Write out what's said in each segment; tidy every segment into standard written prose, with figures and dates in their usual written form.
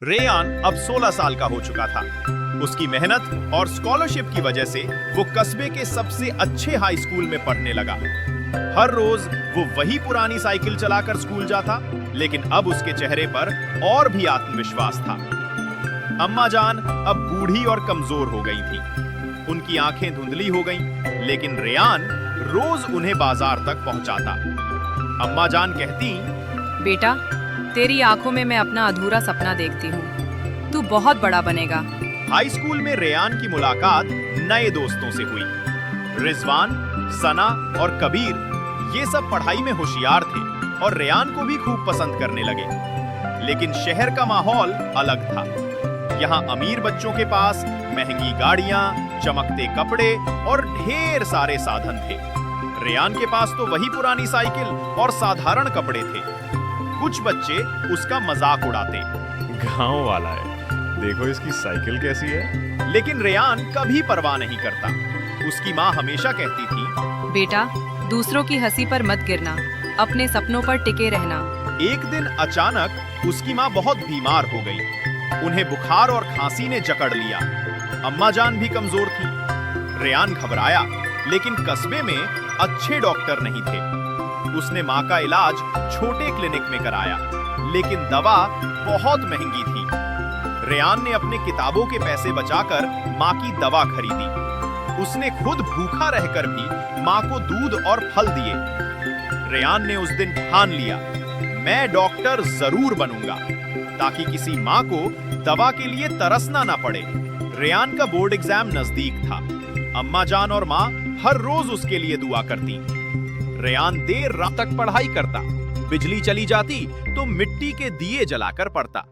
Ryan अब 16 साल का हो चुका था। उसकी मेहनत और स्कॉलरशिप की वजह से वो कस्बे के सबसे अच्छे हाई स्कूल में पढ़ने लगा। हर रोज वो वही पुरानी साइकिल चलाकर स्कूल जाता, लेकिन अब उसके चेहरे पर और भी आत्मविश्वास था। अम्मा जान अब बूढ़ी और कमजोर हो गई थी। उनकी आंखें धुंधली हो गईं, लेकिन रेयान रोज उन्हें बाजार तक पहुंचाता। अम्मा जान कहती, बेटा, तेरी आंखों में मैं अपना अधूरा सपना देखती हूँ। तू बहुत बड़ा बनेगा। हाई स्कूल में रेयान की मुलाकात नए दोस्तों से हुई। रिजवान, सना और कबीर ये सब पढ़ाई में होशियार थे और रेयान को भी खूब पसंद करने लगे। लेकिन शहर का माहौल अलग था। यहाँ अमीर बच्चों के पास महंगी गाड़ियाँ, चमकते कपड़े और ढेर सारे साधन थे। रेयान के पास तो वही पुरानी साइकिल और साधारण कपड़े थे। कुछ बच्चे उसका मजाक उड़ाते, गांव वाला है, देखो इसकी साइकिल कैसी है। लेकिन रेयान कभी परवाह नहीं करता। उसकी माँ हमेशा कहती थी, बेटा, दूसरों की हंसी पर मत गिरना, अपने सपनों पर टिके रहना। एक दिन अचानक उसकी माँ बहुत बीमार हो गई। उन्हें बुखार और खांसी ने जकड़ लिया। अम्मा जान भी कमजोर थी। रेयान घबराया, लेकिन कस्बे में अच्छे डॉक्टर नहीं थे। उसने माँ का इलाज छोटे क्लिनिक में कराया, लेकिन दवा बहुत महंगी थी। रेयान ने अपने किताबों के पैसे बचाकर माँ की दवा खरीदी। उसने खुद भूखा रहकर भी माँ को दूध और फल दिए। रेयान ने उस दिन ठान लिया, मैं डॉक्टर जरूर बनूंगा, ताकि किसी माँ को दवा के लिए तरसना ना पड़े। रेयान का बोर्ड एग्जाम नजदीक था। अम्मा जान और माँ हर रोज उसके लिए दुआ करती। रेयान देर रात तक पढ़ाई करता। बिजली चली जाती तो मिट्टी के दिए जलाकर पढ़ता।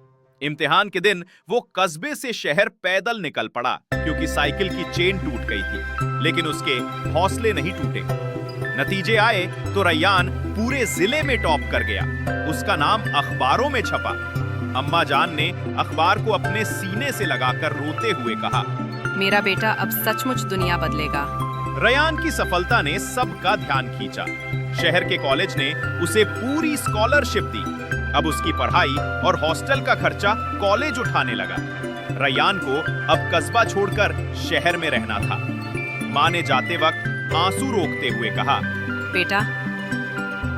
इम्तिहान के दिन वो कस्बे से शहर पैदल निकल पड़ा, क्योंकि साइकिल की चेन टूट गई थी। लेकिन उसके हौसले नहीं टूटे। नतीजे आए तो रेयान पूरे जिले में टॉप कर गया। उसका नाम अखबारों में छपा। अम्मा जान ने अखबार को अपने सीने से लगाकर रोते हुए कहा, मेरा बेटा अब सचमुच दुनिया बदलेगा। रेयान की सफलता ने सबका ध्यान खींचा। शहर के कॉलेज ने उसे पूरी स्कॉलरशिप दी। अब उसकी पढ़ाई और हॉस्टल का खर्चा कॉलेज उठाने लगा। रेयान को अब कस्बा छोड़कर शहर में रहना था। माँ ने जाते वक्त आंसू रोकते हुए कहा, बेटा,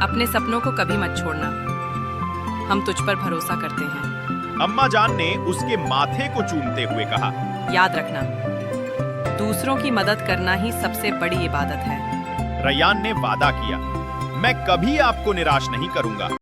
अपने सपनों को कभी मत छोड़ना। हम तुझ पर भरोसा करते हैं। अम्मा जान ने उसके माथे को चूमते हुए कहा, याद रखना, दूसरों की मदद करना ही सबसे बड़ी इबादत है। रेयान ने वादा किया, मैं कभी आपको निराश नहीं करूंगा।